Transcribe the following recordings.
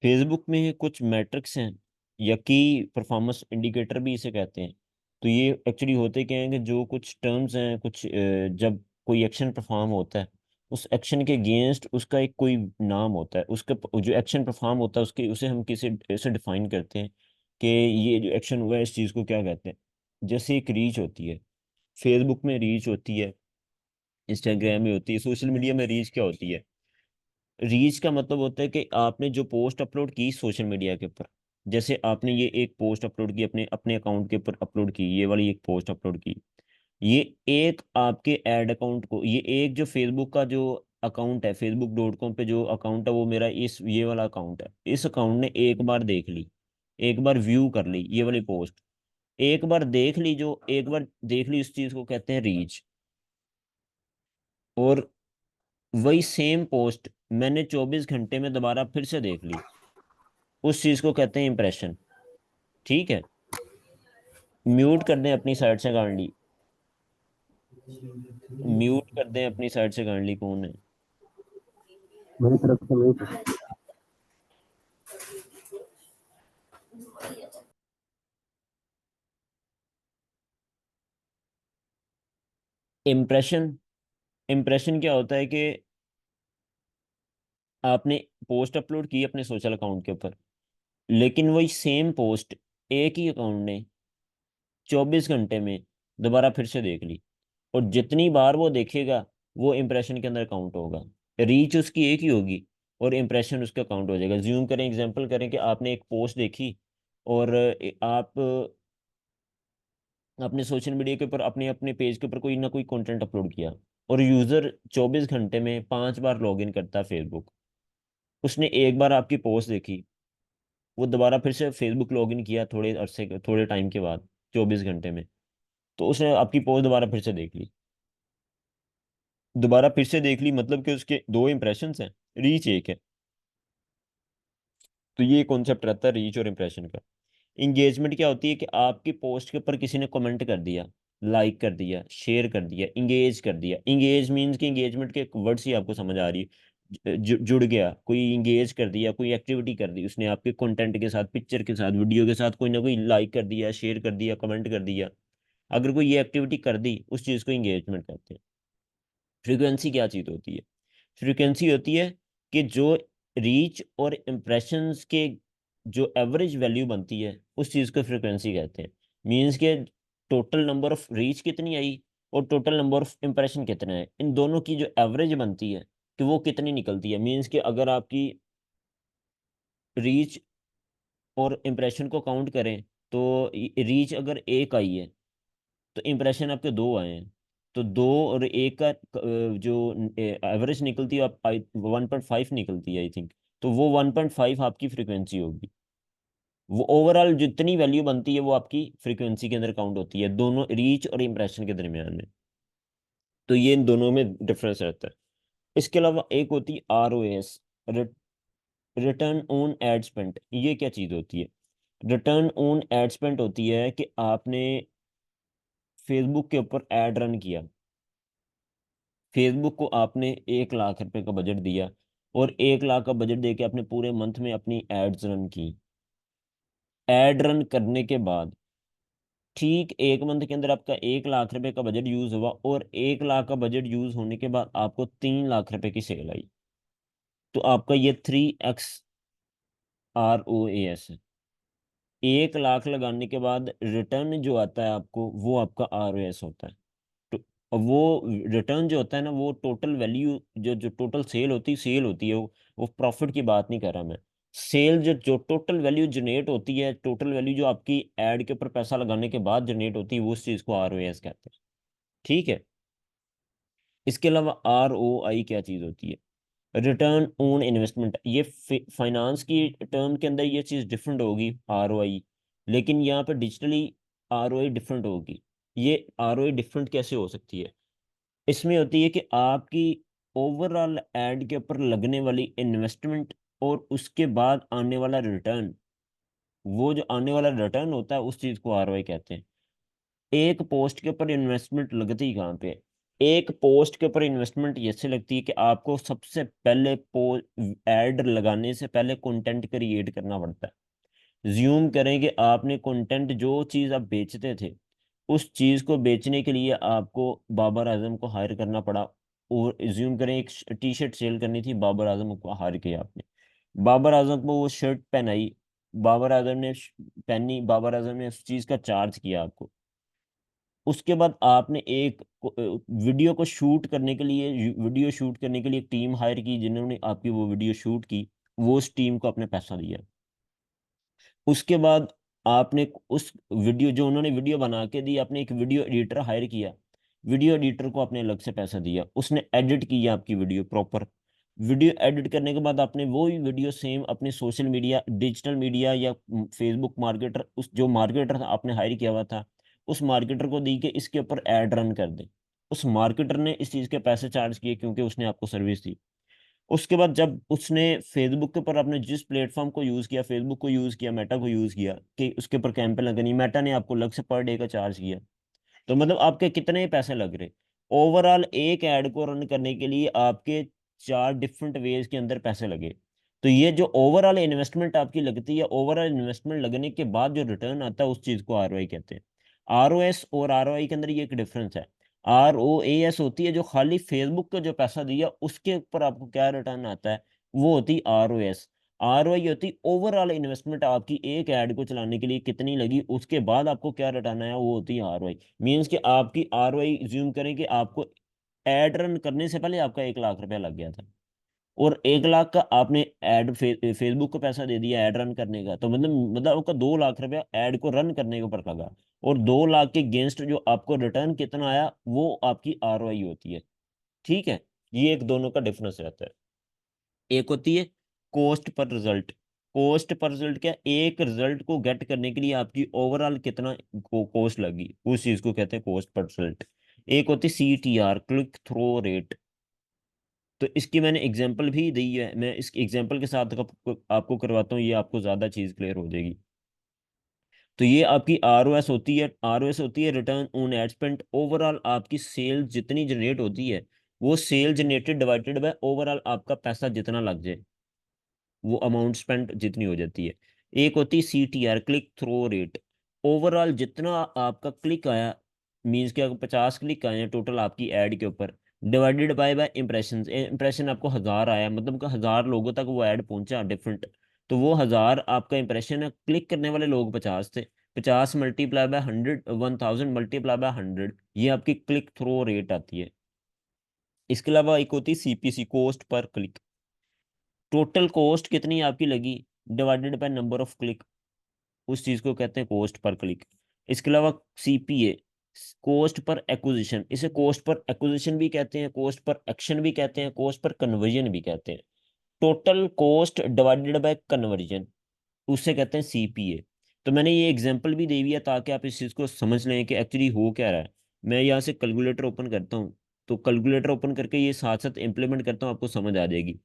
Facebook में कुछ matrix हैं या की परफॉर्मेंस इंडिकेटर भी इसे कहते हैं। तो ये एक्चुअली होते क्या हैं कि जो कुछ टर्म्स हैं, कुछ जब कोई एक्शन परफॉर्म होता है, उस एक्शन के अगेंस्ट उसका एक कोई नाम होता है, उसका जो एक्शन परफॉर्म होता है उसके उसे हम किसी ऐसे डिफाइन करते हैं कि ये जो एक्शन हुआ है इस चीज़ को क्या कहते हैं। जैसे एक रीच होती है, फेसबुक में रीच होती है, इंस्टाग्राम में होती है, सोशल मीडिया में रीच क्या होती है। रीच का मतलब होता है कि आपने जो पोस्ट अपलोड की सोशल मीडिया के ऊपर, जैसे आपने ये एक पोस्ट अपलोड की अपने अपने अकाउंट के ऊपर अपलोड की, ये वाली एक पोस्ट अपलोड की, ये एक आपके एड अकाउंट को, ये एक जो फेसबुक का जो अकाउंट है, facebook.com पे जो अकाउंट है वो मेरा इस ये वाला अकाउंट है, इस अकाउंट ने एक बार देख ली, एक बार व्यू कर ली ये वाली पोस्ट, एक बार देख ली, जो एक बार देख ली उस चीज को कहते हैं रीच। और वही सेम पोस्ट मैंने 24 घंटे में दोबारा फिर से देख ली, उस चीज को कहते हैं इंप्रेशन। ठीक है, म्यूट कर दें अपनी साइड से गांडली, म्यूट कर दें अपनी साइड से गांडली, कौन है। मेरी तरफ से वही। इम्प्रेशन, इम्प्रेशन क्या होता है कि आपने पोस्ट अपलोड की अपने सोशल अकाउंट के ऊपर, लेकिन वही सेम पोस्ट एक ही अकाउंट ने 24 घंटे में दोबारा फिर से देख ली, और जितनी बार वो देखेगा वो इम्प्रेशन के अंदर काउंट होगा। रीच उसकी एक ही होगी और इम्प्रेशन उसका काउंट हो जाएगा। ज्यूम करें, एग्जांपल करें कि आपने एक पोस्ट देखी और आप अपने सोशल मीडिया के ऊपर अपने अपने पेज के ऊपर कोई ना कोई कंटेंट अपलोड किया, और यूजर 24 घंटे में 5 बार लॉग इन करता है फेसबुक। उसने एक बार आपकी पोस्ट देखी, वो दोबारा फिर से फेसबुक लॉग इन किया थोड़े अरसे थोड़े टाइम के बाद, 24 घंटे में, तो उसने आपकी पोस्ट दोबारा फिर से देख ली। दोबारा फिर से देख ली मतलब कि उसके दो इंप्रेशंस हैं, रीच एक है। तो ये कॉन्सेप्ट रहता है रीच और इम्प्रेशन का। इंगेजमेंट क्या होती है कि आपकी पोस्ट के ऊपर किसी ने कमेंट कर दिया, लाइक कर दिया, शेयर कर दिया, इंगेज कर दिया। इंगेज मीन्स कि इंगेजमेंट के वर्ड्स ही आपको समझ आ रही है, जुड़ गया, कोई इंगेज कर दिया, कोई एक्टिविटी कर दी उसने आपके कंटेंट के साथ, पिक्चर के साथ, वीडियो के साथ, कोई ना कोई लाइक कर दिया, शेयर कर दिया, कमेंट कर दिया। अगर कोई ये एक्टिविटी कर दी उस चीज़ को इंगेजमेंट कहते हैं। फ्रीक्वेंसी क्या चीज़ होती है, फ्रीक्वेंसी होती है कि जो रीच और इम्प्रेशंस के जो एवरेज वैल्यू बनती है उस चीज़ को फ्रीक्वेंसी कहते हैं। मीन्स के टोटल नंबर ऑफ रीच कितनी आई और टोटल नंबर ऑफ इम्प्रेशन कितना है, इन दोनों की जो एवरेज बनती है कि वो कितनी निकलती है। मीन्स कि अगर आपकी रीच और इम्प्रेशन को काउंट करें तो रीच अगर एक आई है तो इम्प्रेशन आपके दो आए हैं, तो दो और एक का जो एवरेज निकलती है आप 1.5 निकलती है आई थिंक। तो वो 1.5 आपकी फ्रीक्वेंसी होगी। वो ओवरऑल जितनी वैल्यू बनती है वो आपकी फ्रीक्वेंसी के अंदर काउंट होती है, दोनों रीच और इम्प्रेशन के दरमियान में। तो ये इन दोनों में डिफरेंस रहता है। इसके अलावा एक होती है ROAS, return on ad spend. ये क्या चीज़ होती है, रिटर्न ऑन एड स्पेंड होती है कि आपने फेसबुक के ऊपर एड रन किया, फेसबुक को आपने 1 लाख रुपए का बजट दिया, और 1 लाख का बजट दे के आपने पूरे मंथ में अपनी एड्स रन की। एड रन करने के बाद ठीक 1 मंथ के अंदर आपका 1 लाख रुपए का बजट यूज हुआ, और 1 लाख का बजट यूज होने के बाद आपको 3 लाख रुपए की सेल आई। तो आपका ये 3x ROAS है। 1 लाख लगाने के बाद रिटर्न जो आता है आपको वो आपका ROS होता है। तो अब वो रिटर्न जो होता है ना, वो टोटल वैल्यू जो जो टोटल सेल होती है, वो प्रॉफिट की बात नहीं कर रहा मैं। सेल जो जो टोटल वैल्यू जनरेट होती है, टोटल वैल्यू जो आपकी एड के ऊपर पैसा लगाने के बाद जनरेट होती है, वो उस चीज़ को ROS कहते हैं। ठीक है। इसके अलावा ROI क्या चीज़ होती है, रिटर्न ऑन इन्वेस्टमेंट। ये फाइनेंस की टर्म के अंदर ये चीज़ डिफरेंट होगी ROI, लेकिन यहाँ पे डिजिटली ROI डिफरेंट होगी। ये ROI डिफरेंट कैसे हो सकती है, इसमें होती है कि आपकी ओवरऑल एड के ऊपर लगने वाली इन्वेस्टमेंट और उसके बाद आने वाला रिटर्न, वो जो आने वाला रिटर्न होता है उस चीज़ को ROI कहते हैं। एक पोस्ट के ऊपर इन्वेस्टमेंट लगती ही कहाँ पे है, एक पोस्ट के ऊपर इन्वेस्टमेंट ऐसे लगती है कि आपको सबसे पहले एड लगाने से पहले कंटेंट क्रिएट करना पड़ता है। ज्यूम करें कि आपने कंटेंट, जो चीज़ आप बेचते थे, उस चीज़ को बेचने के लिए आपको बाबर आजम को हायर करना पड़ा। और ज्यूम करें एक टी शर्ट सेल करनी थी, बाबर आजम को हायर किया आपने। बाबर आजम को वो शर्ट पहनाई, बाबर आजम ने पहनी, बाबर आजम ने उस चीज़ का चार्ज किया आपको। उसके बाद आपने एक वीडियो को शूट करने के लिए, वीडियो शूट करने के लिए एक टीम हायर की, जिन्होंने आपकी वो वीडियो शूट की। वो उस टीम को आपने पैसा दिया। उसके बाद आपने उस वीडियो, जो उन्होंने वीडियो बना के दी, आपने एक वीडियो एडिटर हायर किया। वीडियो एडिटर को आपने अलग से पैसा दिया, उसने एडिट किया आपकी वीडियो प्रॉपर। वीडियो एडिट करने के बाद आपने वो ही वीडियो सेम अपने सोशल मीडिया, डिजिटल मीडिया या फेसबुक मार्केटर, उस जो मार्केटर आपने हायर किया हुआ था, उस मार्केटर को दी कि इसके ऊपर एड रन कर दे। उस मार्केटर ने इस चीज़ के पैसे चार्ज किए क्योंकि उसने आपको सर्विस दी। उसके बाद जब उसने फेसबुक के ऊपर, आपने जिस प्लेटफॉर्म को यूज़ किया, फेसबुक को यूज़ किया, मेटा को यूज़ किया कि उसके ऊपर कैंपेन लगनी, मेटा ने आपको अलग से पर डे का चार्ज किया। तो मतलब आपके कितने पैसे लग रहे। ओवरऑल एक ऐड को रन करने के लिए आपके 4 डिफरेंट वेज के अंदर पैसे लगे। तो ये जो ओवरऑल इन्वेस्टमेंट आपकी लगती है, ओवरऑल इन्वेस्टमेंट लगने के बाद जो रिटर्न आता है, उस चीज़ को आरओआई कहते हैं। आरओएस और आरओआई के अंदर ये एक डिफरेंस है। आरओएएस होती है जो खाली फेसबुक का जो पैसा दिया उसके ऊपर आपको क्या रिटर्न आता है, वो होती आरओएस। आरओआई होती ओवरऑल इन्वेस्टमेंट आपकी एक ऐड को चलाने के लिए कितनी लगी, उसके बाद आपको क्या रिटर्न आया, वो होती है आरओआई। मीन्स कि आपकी आरओआई, ज्यूम करें कि आपको एड रन करने से पहले आपका 1 लाख रुपया लग गया था, और 1 लाख का आपने फेसबुक को पैसा दे दिया ऐड रन करने का, तो मतलब आपका 2 लाख रुपया ऐड को रन करने के ऊपर लगा। और 2 लाख के अगेंस्ट जो आपको रिटर्न कितना आया, वो आपकी आरओआई होती है। ठीक है। ये एक दोनों का डिफरेंस रहता है। एक होती है cost per result. Cost per result क्या, एक रिजल्ट को गेट करने के लिए आपकी ओवरऑल कितना कॉस्ट लगी, उस चीज को कहते हैं कॉस्ट पर रिजल्ट। एक होती CTR, क्लिक थ्रो रेट। तो इसकी मैंने एग्जांपल भी दी है, मैं इस एग्जांपल के साथ आपको करवाता हूँ, ये आपको ज़्यादा चीज़ क्लियर हो जाएगी। तो ये आपकी आरओएस होती है। आरओएस होती है return on ad spend. Overall आपकी सेल जितनी जनरेट होती है, वो sale generated divided by overall आपका पैसा जितना लग जाए, वो अमाउंट स्पेंड जितनी हो जाती है। एक होती है CTR, click through rate. Overall जितना आपका क्लिक आया, मीन्स कि अगर 50 क्लिक आए हैं टोटल आपकी ऐड के ऊपर, डिवाइडेड बाय इंप्रेशन। इंप्रेशन आपको 1000 आया, मतलब कि 1000 लोगों तक वो ऐड पहुंचा डिफरेंट। तो वो 1000 आपका इंप्रेशन है, क्लिक करने वाले लोग 50 थे। 50 मल्टीप्लाई बाय 100, 1000 मल्टीप्लाई बाय 100, ये आपकी क्लिक थ्रो रेट आती है। इसके अलावा एक होती है CPC, cost per click. Total cost कितनी आपकी लगी divided by number of click, उस चीज को कहते हैं कॉस्ट पर क्लिक। इसके अलावा CPA, कॉस्ट पर एक्विजिशन। इसे कॉस्ट पर एक्विजिशन भी कहते हैं, कॉस्ट पर एक्शन भी कहते हैं, कॉस्ट पर कन्वर्जन भी कहते हैं। Total cost divided by conversion, उसे कहते हैं CPA। तो मैंने ये एग्जांपल भी दे दिया ताकि आप इस चीज़ को समझ लें कि एक्चुअली हो क्या रहा है। मैं यहाँ से कैलकुलेटर ओपन करता हूँ, तो कैलकुलेटर ओपन करके ये साथ साथ इंप्लीमेंट करता हूँ, आपको समझ आ जाएगी।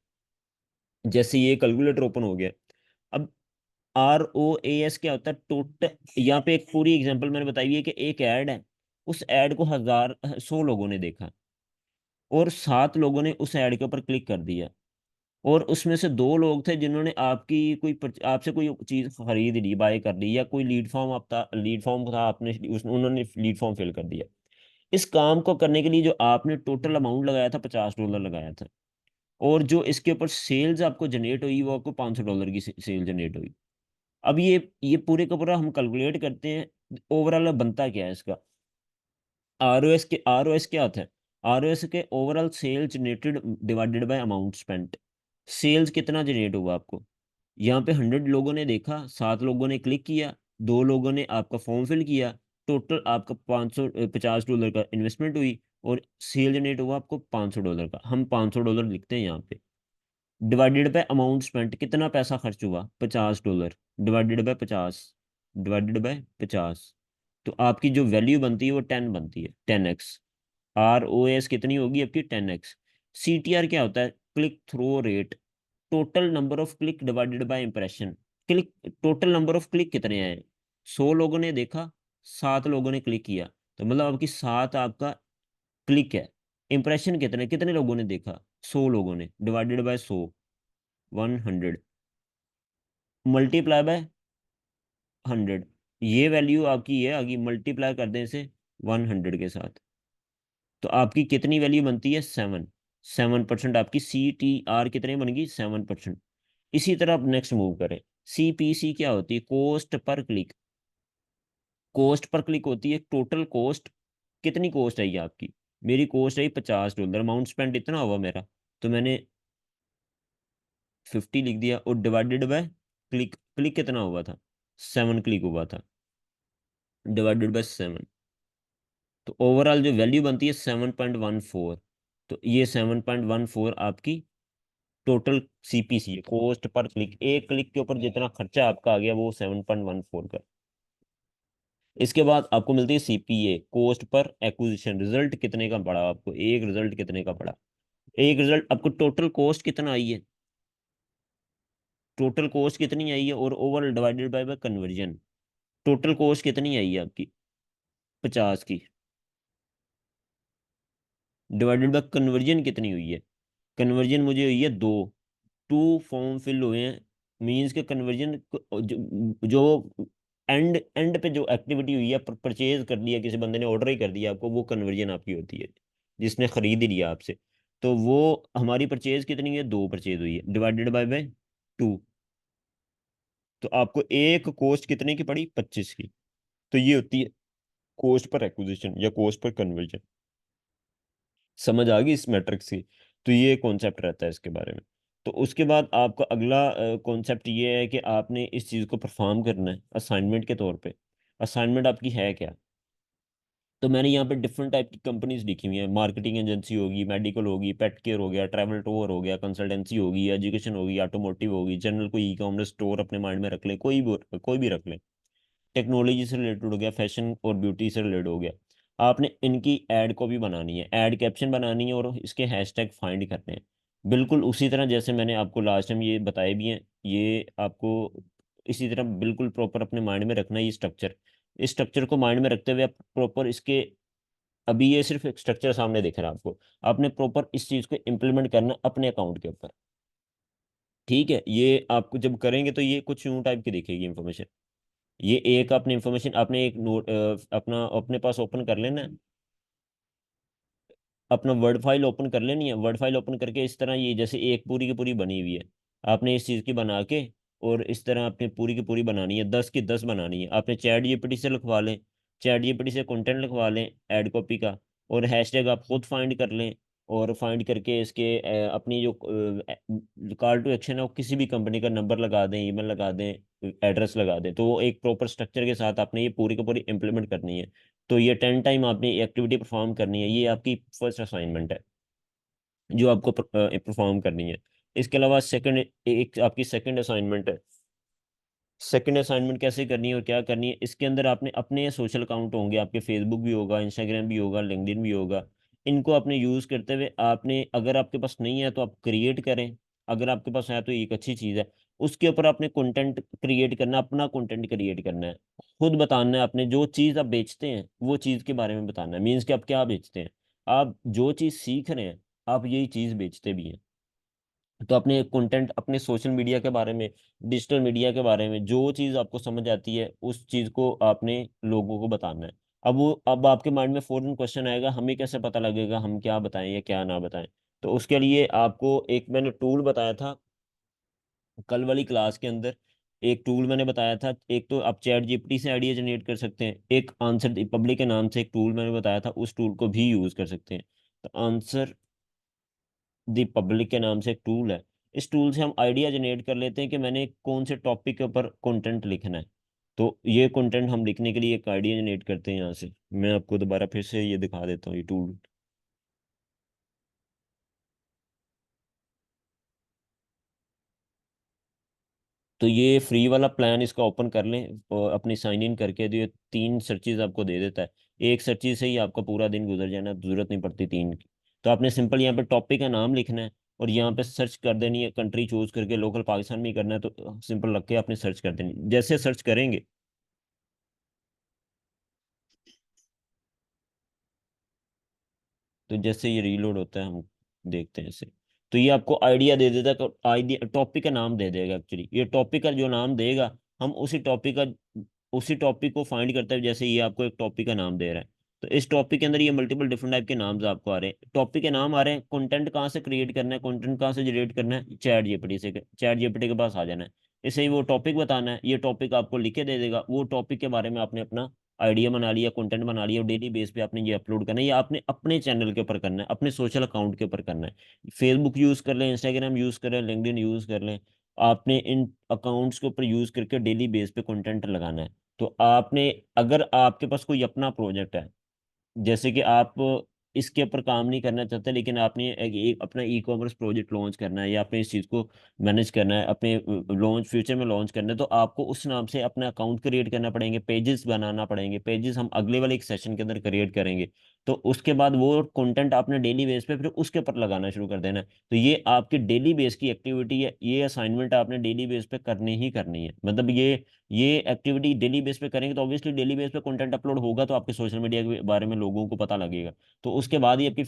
जैसे ये कैलकुलेटर ओपन हो गया। अब ROAS क्या होता है, टोटल। यहाँ पे एक पूरी एग्जांपल मैंने बताई है कि एक ऐड है, उस ऐड को 100 लोगों ने देखा, और 7 लोगों ने उस ऐड के ऊपर क्लिक कर दिया, और उसमें से 2 लोग थे जिन्होंने आपकी आपसे कोई चीज खरीद ली, बाय कर ली, या कोई लीड फॉर्म था, उन्होंने लीड फॉर्म फिल कर दिया। इस काम को करने के लिए जो आपने टोटल अमाउंट लगाया था, $50 लगाया था, और जो इसके ऊपर सेल्स आपको जनरेट हुई, वो आपको $500 की सेल जनरेट हुई। अब ये पूरे का पूरा हम कैलकुलेट करते हैं, ओवरऑल बनता क्या है इसका। आरओएस क्या होता है। आरओएस के overall sale generated divided by amount spent. Sales कितना जनरेट हुआ आपको, यहाँ पे 100 लोगों ने देखा, 7 लोगों ने क्लिक किया, 2 लोगों ने आपका फॉर्म फिल किया, टोटल आपका 50 का इन्वेस्टमेंट हुई, और सेल जनरेट हुआ आपको $500 का। हम $500 लिखते हैं यहाँ पे। डिवाइडेड बाय अमाउंट स्पेंट, कितना पैसा खर्च हुआ, $50, डिवाइडेड बाय 50, डिवाइडेड बाय 50। तो आपकी जो वैल्यू बनती है वो 10 बनती है, 10x। ROAS कितनी होगी आपकी, 10x। CTR क्या होता है, click through rate. Total number of click divided by impression. Click, total number of click कितने आए, 100 लोगों ने देखा, 7 लोगों ने क्लिक किया, तो मतलब आपकी 7 आपका क्लिक है। इंप्रेशन कितने कितने लोगों ने देखा, 100 लोगों ने, डिवाइडेड बाय 100, 100, मल्टीप्लाई बाय 100। ये वैल्यू आपकी ये आ गई, मल्टीप्लाई कर दें इसे 100 के साथ, तो आपकी कितनी वैल्यू बनती है, 7। 7% आपकी CTR कितने बन गई, 7%। इसी तरह आप नेक्स्ट मूव करें। CPC क्या होती है, cost per click. Cost per click होती है टोटल कॉस्ट, कितनी कॉस्ट आई आपकी। मेरी कॉस्ट आई $50, अमाउंट स्पेंड इतना हुआ मेरा, तो मैंने 50 लिख दिया, और डिवाइडेड बाय क्लिक, क्लिक कितना हुआ था, 7 क्लिक हुआ था, डिवाइडेड बाय 7। तो ओवरऑल जो वैल्यू बनती है 7.14। तो ये 7.14 आपकी टोटल CPC है, कॉस्ट पर क्लिक। एक क्लिक के ऊपर जितना खर्चा आपका आ गया वो 7.14 का। इसके बाद आपको मिलती है CPA, cost per acquisition. Result कितने का पड़ा आपको, एक रिजल्ट कितने का पड़ा, एक रिजल्ट आपको टोटल कॉस्ट कितना आई है, टोटल कॉस्ट कितनी आई है, और over divided by conversion, total cost कितनी आई है आपकी, 50 की, डिवाइडेड बाय कन्वर्जन कितनी हुई है। कन्वर्जन मुझे हुई है 2, 2 फॉर्म फिल हुए हैं। मीन्स के कन्वर्जन जो एंड एंड पे जो एक्टिविटी हुई है, परचेज कर लिया किसी बंदे ने, ऑर्डर ही कर दिया आपको, वो कन्वर्जन आपकी होती है, जिसने खरीद ही लिया आपसे। तो वो हमारी परचेज कितनी है, 2 परचेज हुई है, डिवाइडेड बाय 2। तो आपको एक कॉस्ट कितने की पड़ी, 25 की। तो ये होती है कॉस्ट पर एक्विजिशन या कॉस्ट पर कन्वर्जन। समझ आ गई इस मैट्रिक्स की। तो ये कॉन्सेप्ट रहता है इसके बारे में। तो उसके बाद आपका अगला कॉन्सेप्ट ये है कि आपने इस चीज़ को परफॉर्म करना है असाइनमेंट के तौर पे। असाइनमेंट आपकी है क्या, तो मैंने यहाँ पे डिफरेंट टाइप की कंपनीज लिखी हुई हैं। मार्केटिंग एजेंसी होगी, मेडिकल होगी, पेट केयर हो गया, ट्रैवल टूर हो गया, कंसल्टेंसी होगी, एजुकेशन होगी, ऑटोमोटिव होगी, जनरल कोई ई कॉमर्स स्टोर अपने माइंड में रख लें, कोई भी रख लें। टेक्नोलॉजी से रिलेटेड हो गया, फैशन और ब्यूटी से रिलेटेड हो गया। आपने इनकी एड कॉपी बनानी है, एड कैप्शन बनानी है, और इसके हैशटैग फाइंड करने हैं। बिल्कुल उसी तरह जैसे मैंने आपको लास्ट टाइम ये बताए भी हैं, ये आपको इसी तरह बिल्कुल प्रॉपर अपने माइंड में रखना है ये स्ट्रक्चर। इस स्ट्रक्चर को माइंड में रखते हुए आप प्रॉपर इसके, अभी ये सिर्फ एक स्ट्रक्चर सामने दिख रहा है आपको, आपने प्रॉपर इस चीज़ को इम्प्लीमेंट करना अपने अकाउंट के ऊपर। ठीक है, ये आपको जब करेंगे तो ये कुछ यूं टाइप की दिखेगी इंफॉर्मेशन। ये एक आपने इंफॉर्मेशन, आपने एक नोट अपना अपने पास ओपन कर लेना है, अपना वर्ड फाइल ओपन कर लेनी है। वर्ड फाइल ओपन करके इस तरह, ये जैसे एक पूरी की पूरी बनी हुई है, आपने इस चीज़ की बना के, और इस तरह आपने पूरी की पूरी बनानी है, 10 की 10 बनानी है। आपने चैट GPT से लिखवा लें, चैट GPT से कंटेंट लिखवा लें ऐड कॉपी का, और हैशटैग आप खुद फाइंड कर लें। और फाइंड करके इसके अपनी जो कॉल टू एक्शन है, वो किसी भी कंपनी का नंबर लगा दें, ईमेल लगा दें, एड्रेस लगा दें, तो वो एक प्रॉपर स्ट्रक्चर के साथ आपने ये पूरी की पूरी इंप्लीमेंट करनी है। तो ये 10 टाइम आपने एक्टिविटी परफॉर्म करनी है, ये आपकी फर्स्ट असाइनमेंट है जो आपको परफॉर्म करनी है। इसके अलावा सेकंड, एक आपकी सेकंड असाइनमेंट है। सेकंड असाइनमेंट कैसे करनी है और क्या करनी है, इसके अंदर आपने अपने सोशल अकाउंट होंगे आपके, फेसबुक भी होगा, इंस्टाग्राम भी होगा, लिंक्डइन भी होगा। इनको आपने यूज़ करते हुए, आपने अगर आपके पास नहीं है तो आप क्रिएट करें, अगर आपके पास है तो एक अच्छी चीज़ है। उसके ऊपर आपने कंटेंट क्रिएट करना, अपना कंटेंट क्रिएट करना है, खुद बताना है। आपने जो चीज़ आप बेचते हैं वो चीज़ के बारे में बताना है, मीन्स कि आप क्या बेचते हैं, आप जो चीज़ सीख रहे हैं आप यही चीज़ बेचते भी हैं। तो अपने कंटेंट, अपने सोशल मीडिया के बारे में, डिजिटल मीडिया के बारे में, जो चीज़ आपको समझ आती है उस चीज़ को आपने लोगों को बताना है। अब आपके माइंड में फौरन क्वेश्चन आएगा, हमें कैसे पता लगेगा हम क्या बताएं या क्या ना बताएं। तो उसके लिए आपको एक मैंने टूल बताया था कल वाली क्लास के अंदर, एक टूल मैंने बताया था। एक तो आप चैट GPT से आइडिया जनरेट कर सकते हैं, एक आंसर द पब्लिक के नाम से एक टूल मैंने बताया था, उस टूल को भी यूज़ कर सकते हैं। तो आंसर दी पब्लिक के नाम से एक टूल है, इस टूल से हम आइडिया जनरेट कर लेते हैं कि मैंने कौन से टॉपिक के ऊपर कंटेंट लिखना है। तो ये कंटेंट हम लिखने के लिए एक आइडिया जनरेट करते हैं यहाँ से। मैं आपको दोबारा फिर से ये दिखा देता हूँ ये टूल। तो ये फ्री वाला प्लान इसका ओपन कर लें और अपनी साइन इन करके, तो ये 3 सर्चेज आपको दे देता है। एक सर्चेज से ही आपका पूरा दिन गुजर जाना, जरूरत नहीं पड़ती 3 की। तो आपने सिंपल यहाँ पे टॉपिक का नाम लिखना है, और यहाँ पे सर्च कर देनी है, कंट्री चूज करके लोकल पाकिस्तान में ही करना है, तो सिंपल रख के आपने सर्च कर देनी। जैसे सर्च करेंगे, तो जैसे ये रीलोड होता है हम देखते हैं इसे। तो ये आपको आइडिया दे देता है, आइडिया टॉपिक का नाम दे देगा। एक्चुअली ये टॉपिक का जो नाम देगा, हम उसी टॉपिक को फाइंड करते हैं। जैसे ये आपको एक टॉपिक का नाम दे रहा है, तो इस टॉपिक के अंदर ये मल्टीपल डिफरेंट टाइप के नाम्स आपको आ रहे हैं, टॉपिक के नाम आ रहे हैं। कंटेंट कहाँ से क्रिएट करना है, कंटेंट कहाँ से जनरेट करना है, चैट जीपीटी के पास आ जाना है। इसे ही वो टॉपिक बताना है, ये टॉपिक आपको लिख के दे देगा। वो टॉपिक के बारे में आपने अपना आइडिया बना लिया, कंटेंट बना लिया, और डेली बेस पे आपने ये अपलोड करना है। या आपने अपने चैनल के ऊपर करना है, अपने सोशल अकाउंट के ऊपर करना है। फेसबुक यूज़ कर लें, इंस्टाग्राम यूज़ कर लें, लिंक्डइन यूज़ कर लें। आपने इन अकाउंट्स के ऊपर यूज़ करके डेली बेस पे कंटेंट लगाना है। तो आपने, अगर आपके पास कोई अपना प्रोजेक्ट है, जैसे कि आप इसके ऊपर काम नहीं करना चाहते, लेकिन आपने एक अपना ई कॉमर्स प्रोजेक्ट लॉन्च करना है, या आपने इस चीज़ को मैनेज करना है, अपने लॉन्च फ्यूचर में लॉन्च करना है, तो आपको उस नाम से अपना अकाउंट क्रिएट करना पड़ेंगे, पेजेस बनाना पड़ेंगे। पेजेस हम अगले वाले एक सेशन के अंदर क्रिएट करेंगे। तो उसके बाद वो कंटेंट आपने डेली बेस पे फिर उसके ऊपर लगाना शुरू कर देना है। तो ये आपकी डेली बेस की एक्टिविटी है, ये असाइनमेंट आपने डेली बेस पे करनी ही करनी है। मतलब ये एक्टिविटी डेली बेस पे करेंगे तो ऑब्वियसली डेली बेस पे कंटेंट अपलोड होगा, तो आपके सोशल मीडिया के बारे में लोगों को पता लगेगा। तो उसके बाद ही आपकी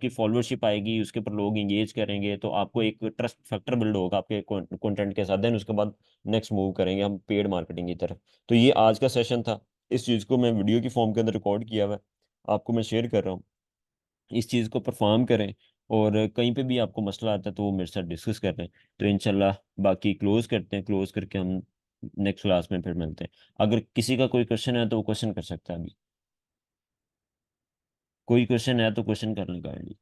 की फॉलोअरशिप आएगी, उसके ऊपर लोग इंगेज करेंगे, तो आपको एक ट्रस्ट फैक्टर बिल्ड होगा आपके कंटेंट के साथ। देन उसके बाद नेक्स्ट मूव करेंगे हम पेड मार्केटिंग की तरफ। तो ये आज का सेशन था। इस चीज़ को मैं वीडियो की फॉर्म के अंदर रिकॉर्ड किया हुआ है, आपको मैं शेयर कर रहा हूँ। इस चीज़ को परफॉर्म करें, और कहीं पे भी आपको मसला आता है तो वो मेरे साथ डिस्कस कर लें। तो इंशाल्लाह बाकी क्लोज करते हैं, क्लोज करके हम नेक्स्ट क्लास में फिर मिलते हैं। अगर किसी का कोई क्वेश्चन है तो वो क्वेश्चन कर सकता है अभी। कोई क्वेश्चन है तो क्वेश्चन कर लें काइंडली,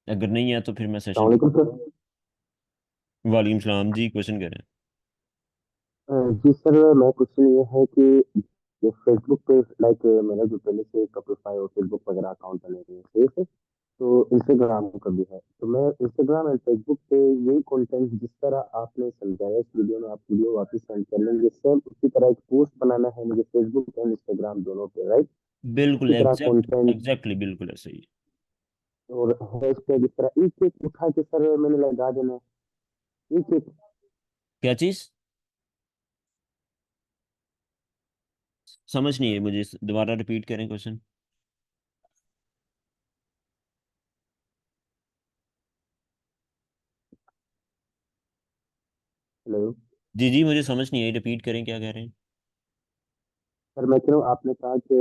अगर नहीं है तो फिर मैं सेशन। अलैक्म सर। वालेकुम सलाम जी, क्वेश्चन करें। जी सर, मैं क्वेश्चन ये है कि ये फेसबुक पे लाइक मेरा जो पहले से एक प्रोफाइल और फेसबुक वगैरह अकाउंट बने हुए हैं, ठीक है। तो इंस्टाग्राम का भी है, तो मैं इंस्टाग्राम एंड फेसबुक पे यही कंटेंट जिस तरह आपने समझाया इस वीडियो में, आप वीडियो वापस सेंड कर लेंगे। सेम उसी तरह एक पोस्ट बनाना है मुझे फेसबुक एंड इंस्टाग्राम दोनों पे, राइट। बिल्कुल उसी तरह कंटेंट एग्जैक्टली बिल्कुल ऐसे ही। और हैशटैग इस तरह एक एक उठा के सर मैंने लगा देना है, एक एक। क्या चीज़? समझ नहीं है मुझे, दोबारा रिपीट करें क्वेश्चन। हेलो जी जी, मुझे समझ नहीं आई, रिपीट करें, क्या कह रहे हैं? सर, मैं कह रहा हूँ आपने कहा कि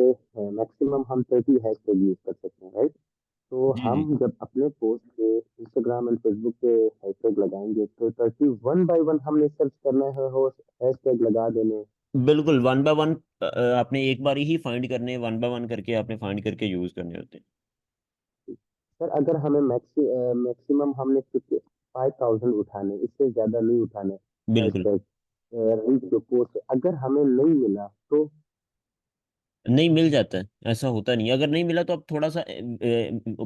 मैक्सिमम हम 30 हैशटैग यूज कर सकते हैं, राइट। तो जी हम जी, जब अपने पोस्ट पे इंस्टाग्राम एंड फेसबुक पे हैशटैग लगाएंगे तो 31 बाई वन हमने सर्च करना है, हो हैशटैग लगा देने। बिल्कुल वन बाय वन। आपने एक बार ही फाइंड करने, वन बाय वन करके आपने फाइंड करके यूज करने होते हैं। सर अगर हमें मैक्सिमम हमने 5,000 उठाने, इससे ज्यादा नहीं उठाने बिल्कुल। हैशटैग रीच जो पोस्ट, अगर हमें नहीं मिला तो। नहीं मिल जाता है, ऐसा होता नहीं। अगर नहीं मिला तो आप थोड़ा सा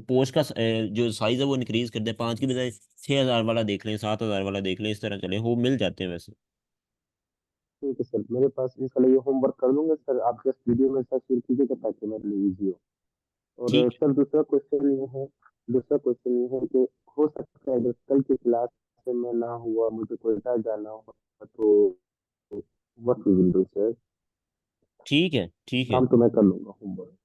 पोस्ट का जो साइज है वो इंक्रीज कर दें, 5 की बजाय 6,000 वाला देख लें, 7,000 वाला देख लें, इस तरह चले, वो मिल जाते हैं वैसे। ठीक है सर, मेरे पास इंशाल्लाह ये होमवर्क कर लूंगा सर, आप जस्ट वीडियो में सर शेयर कीजिएगा ताकि मेरे लिए इजी हो। और ठीक। सर दूसरा क्वेश्चन ये है कि हो सकता है अगर कल की क्लास से मैं ना हुआ, मुझे कोयटा जाना हो, तो what we will do sir. ठीक है। ठीक है। काम तो मैं कर लूंगा होमवर्क,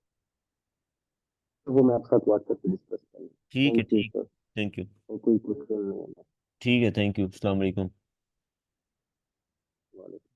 तो वो मैं आपके साथ व्हाट्सएप पे डिस्कस करूँगा। ठीक है। थैंक यू ठीक। सर। Thank you. और कोई क्वेश्चन नहीं है। ठीक है, थैंक यू, अस्सलाम वालेकुम। वालेकुम।